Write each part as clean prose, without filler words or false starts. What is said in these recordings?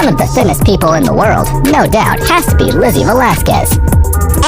One of the thinnest people in the world, no doubt, has to be Lizzie Velasquez.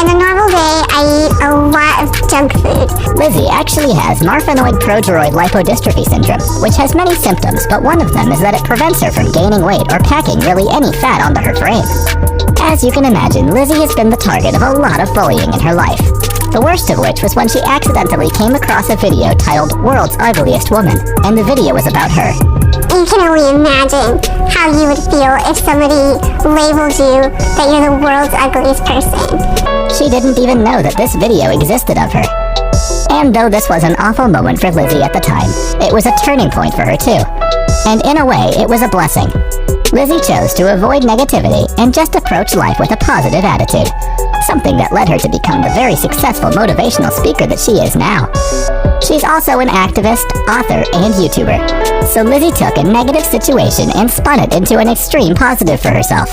In a normal day, I eat a lot of junk food. Lizzie actually has marfanoid progeroid lipodystrophy syndrome, which has many symptoms, but one of them is that it prevents her from gaining weight or packing really any fat onto her frame. As you can imagine, Lizzie has been the target of a lot of bullying in her life. The worst of which was when she accidentally came across a video titled World's Ugliest Woman, and the video was about her. You can only imagine how you would feel if somebody labeled you that you're the world's ugliest person. She didn't even know that this video existed of her. And though this was an awful moment for Lizzie at the time, it was a turning point for her too. And in a way, it was a blessing. Lizzie chose to avoid negativity and just approach life with a positive attitude, something that led her to become the very successful motivational speaker that she is now. She's also an activist, author, and YouTuber. So Lizzie took a negative situation and spun it into an extreme positive for herself.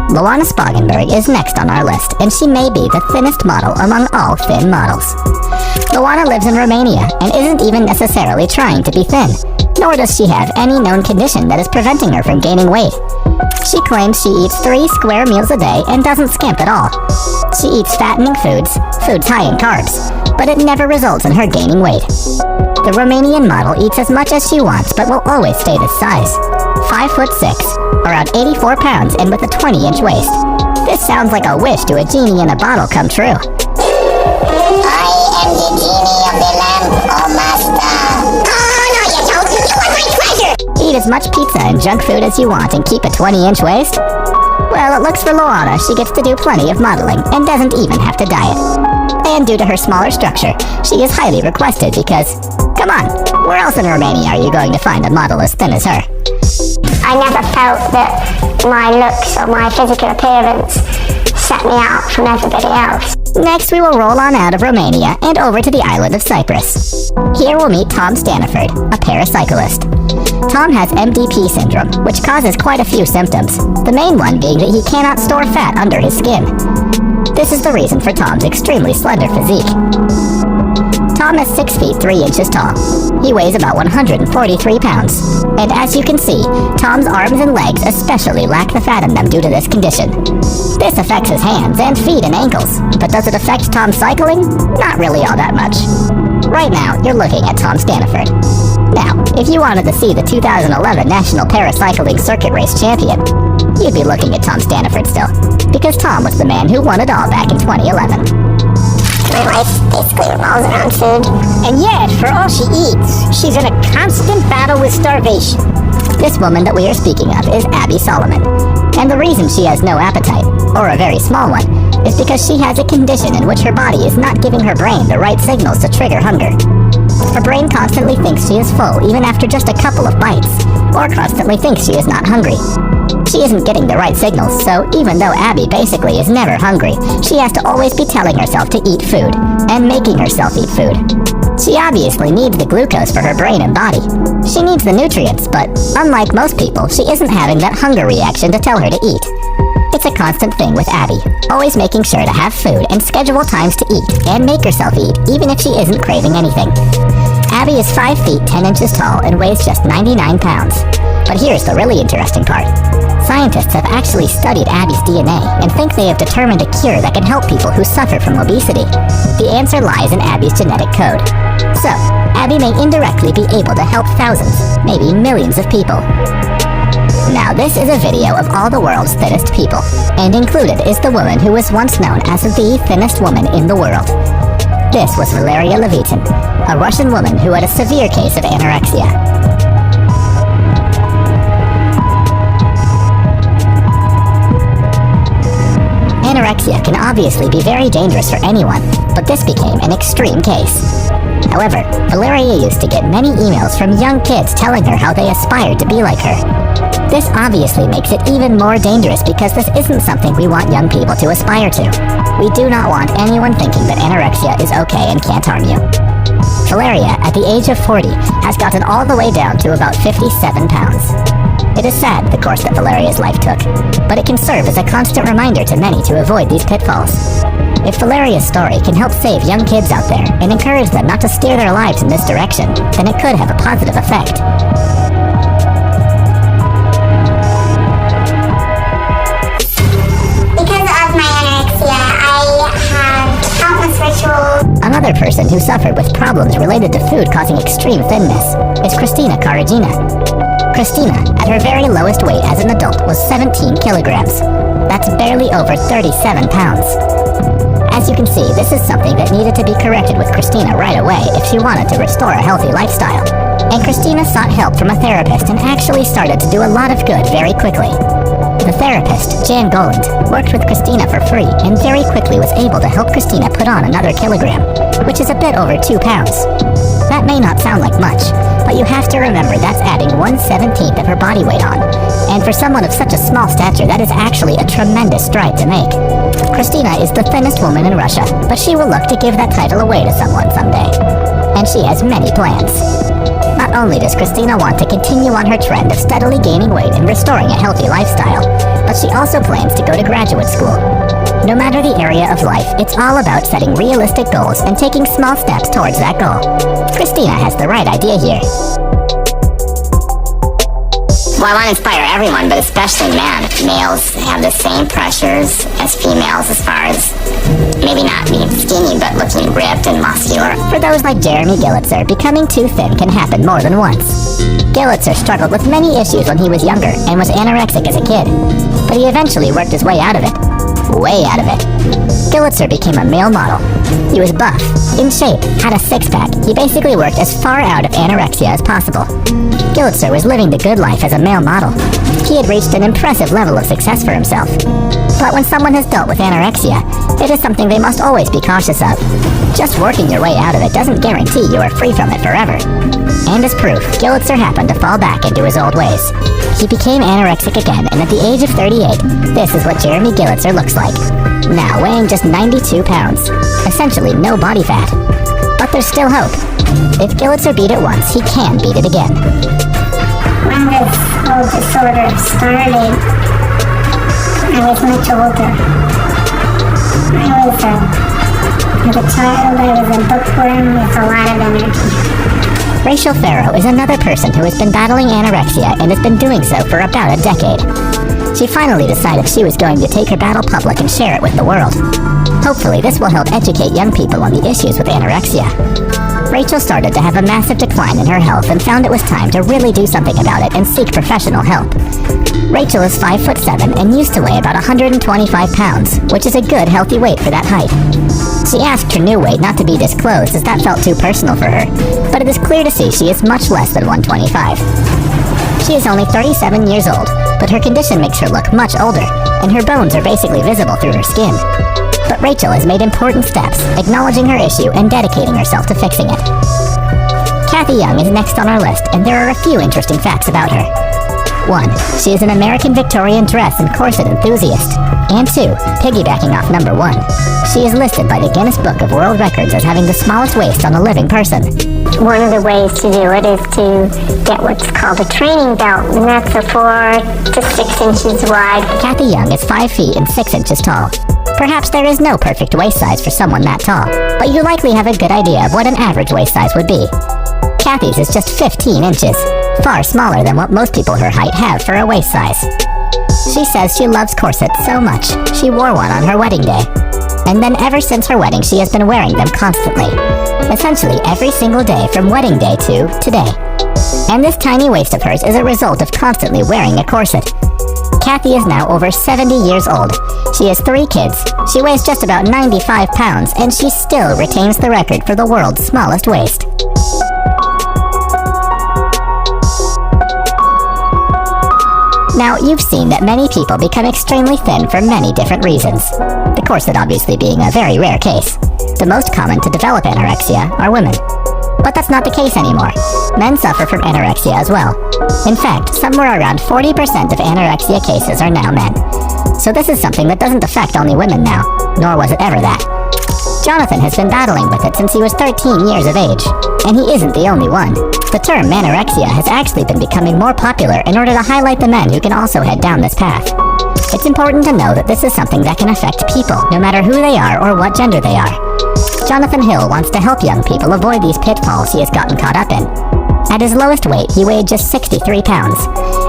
Luana Spagenberg is next on our list, and she may be the thinnest model among all thin models. Luana lives in Romania and isn't even necessarily trying to be thin, nor does she have any known condition that is preventing her from gaining weight. She claims she eats 3 square meals a day and doesn't skimp at all. She eats fattening foods high in carbs, but it never results in her gaining weight. The Romanian model eats as much as she wants, but will always stay this size. 5'6", around 84 pounds, and with a 20-inch waist. This sounds like a wish to a genie in a bottle come true. I am the genie of the lamp, oh master. Oh, no, you don't. You want my pleasure. Eat as much pizza and junk food as you want and keep a 20-inch waist? Well, it looks for Luana she gets to do plenty of modeling and doesn't even have to diet. And due to her smaller structure, she is highly requested because, come on, where else in Romania are you going to find a model as thin as her? I never felt that my looks or my physical appearance set me out from everybody else. Next, we will roll on out of Romania and over to the island of Cyprus. Here we'll meet Tom Staniford, a paracyclist. Tom has MDP syndrome, which causes quite a few symptoms, the main one being that he cannot store fat under his skin. This is the reason for Tom's extremely slender physique. Tom is 6 feet 3 inches tall. He weighs about 143 pounds. And as you can see, Tom's arms and legs especially lack the fat in them due to this condition. This affects his hands and feet and ankles, but does it affect Tom's cycling? Not really all that much. Right now, you're looking at Tom Staniford. Now, if you wanted to see the 2011 National Paracycling Circuit Race champion, you'd be looking at Tom Staniford still, because Tom was the man who won it all back in 2011. My life basically revolves around food. And yet, for all she eats, she's in a constant battle with starvation. This woman that we are speaking of is Abby Solomon. And the reason she has no appetite, or a very small one, is because she has a condition in which her body is not giving her brain the right signals to trigger hunger. Her brain constantly thinks she is full even after just a couple of bites, or constantly thinks she is not hungry. She isn't getting the right signals, so even though Abby basically is never hungry, she has to always be telling herself to eat food, and making herself eat food. She obviously needs the glucose for her brain and body. She needs the nutrients, but unlike most people, she isn't having that hunger reaction to tell her to eat. It's a constant thing with Abby, always making sure to have food and schedule times to eat, and make herself eat, even if she isn't craving anything. Abby is 5 feet 10 inches tall and weighs just 99 pounds. But here's the really interesting part. Scientists have actually studied Abby's DNA and think they have determined a cure that can help people who suffer from obesity. The answer lies in Abby's genetic code. So, Abby may indirectly be able to help thousands, maybe millions of people. Now this is a video of all the world's thinnest people, and included is the woman who was once known as the thinnest woman in the world. This was Valeria Levitin, a Russian woman who had a severe case of anorexia. Anorexia can obviously be very dangerous for anyone, but this became an extreme case. However, Valeria used to get many emails from young kids telling her how they aspired to be like her. This obviously makes it even more dangerous because this isn't something we want young people to aspire to. We do not want anyone thinking that anorexia is okay and can't harm you. Valeria, at the age of 40, has gotten all the way down to about 57 pounds. It is sad, the course that Valeria's life took, but it can serve as a constant reminder to many to avoid these pitfalls. If Valeria's story can help save young kids out there and encourage them not to steer their lives in this direction, then it could have a positive effect. Another person who suffered with problems related to food causing extreme thinness is Christina Carragina. Christina, at her very lowest weight as an adult, was 17 kilograms. That's barely over 37 pounds. As you can see, this is something that needed to be corrected with Christina right away if she wanted to restore a healthy lifestyle. And Christina sought help from a therapist and actually started to do a lot of good very quickly. The therapist, Jan Goland, worked with Christina for free and very quickly was able to help Christina put on another kilogram, which is a bit over 2 pounds. That may not sound like much, but you have to remember that's adding 1/17 of her body weight on. And for someone of such a small stature, that is actually a tremendous stride to make. Christina is the thinnest woman in Russia, but she will look to give that title away to someone someday. And she has many plans. Not only does Christina want to continue on her trend of steadily gaining weight and restoring a healthy lifestyle, but she also plans to go to graduate school. No matter the area of life, it's all about setting realistic goals and taking small steps towards that goal. Christina has the right idea here. Well, I want to inspire everyone, but especially men. Males have the same pressures as females as far as maybe not being skinny, but looking ripped and muscular. For those like Jeremy Gillitzer, becoming too thin can happen more than once. Gillitzer struggled with many issues when he was younger and was anorexic as a kid, but he eventually worked his way out of it. Way out of it. Gillitzer became a male model. He was buff, in shape, had a six-pack. He basically worked as far out of anorexia as possible. Gillitzer was living the good life as a male model. He had reached an impressive level of success for himself. But when someone has dealt with anorexia, it is something they must always be cautious of. Just working your way out of it doesn't guarantee you are free from it forever. And as proof, Gillitzer happened to fall back into his old ways. He became anorexic again, and at the age of 38, this is what Jeremy Gillitzer looks like. Now weighing just 92 pounds. Essentially no body fat. But there's still hope. If Gillitzer beat it once, he can beat it again. When this whole disorder started, I was much older. As a child, I was a bookworm with a lot of energy. Rachel Farrow is another person who has been battling anorexia and has been doing so for about a decade. She finally decided she was going to take her battle public and share it with the world. Hopefully this will help educate young people on the issues with anorexia. Rachel started to have a massive decline in her health and found it was time to really do something about it and seek professional help. Rachel is 5'7" and used to weigh about 125 pounds, which is a good healthy weight for that height. She asked her new weight not to be disclosed as that felt too personal for her, but it is clear to see she is much less than 125. She is only 37 years old, but her condition makes her look much older, and her bones are basically visible through her skin. But Rachel has made important steps, acknowledging her issue and dedicating herself to fixing it. Kathy Young is next on our list, and there are a few interesting facts about her. 1. She is an American Victorian dress and corset enthusiast. And 2. Piggybacking off number 1. She is listed by the Guinness Book of World Records as having the smallest waist on a living person. One of the ways to do it is to get what's called a training belt, and that's a 4 to 6 inches wide. Kathy Young is 5 feet and 6 inches tall. Perhaps there is no perfect waist size for someone that tall, but you likely have a good idea of what an average waist size would be. Kathy's is just 15 inches, far smaller than what most people her height have for a waist size. She says she loves corsets so much, she wore one on her wedding day. And then ever since her wedding, she has been wearing them constantly. Essentially every single day from wedding day to today. And this tiny waist of hers is a result of constantly wearing a corset. Kathy is now over 70 years old. She has 3 kids, she weighs just about 95 pounds, and she still retains the record for the world's smallest waist. Now, you've seen that many people become extremely thin for many different reasons. The corset obviously being a very rare case. The most common to develop anorexia are women. But that's not the case anymore. Men suffer from anorexia as well. In fact, somewhere around 40% of anorexia cases are now men. So this is something that doesn't affect only women now, nor was it ever that. Jonathan has been battling with it since he was 13 years of age, and he isn't the only one. The term anorexia has actually been becoming more popular in order to highlight the men who can also head down this path. It's important to know that this is something that can affect people, no matter who they are or what gender they are. Jonathan Hill wants to help young people avoid these pitfalls he has gotten caught up in. At his lowest weight, he weighed just 63 pounds,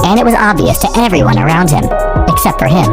and it was obvious to everyone around him, except for him.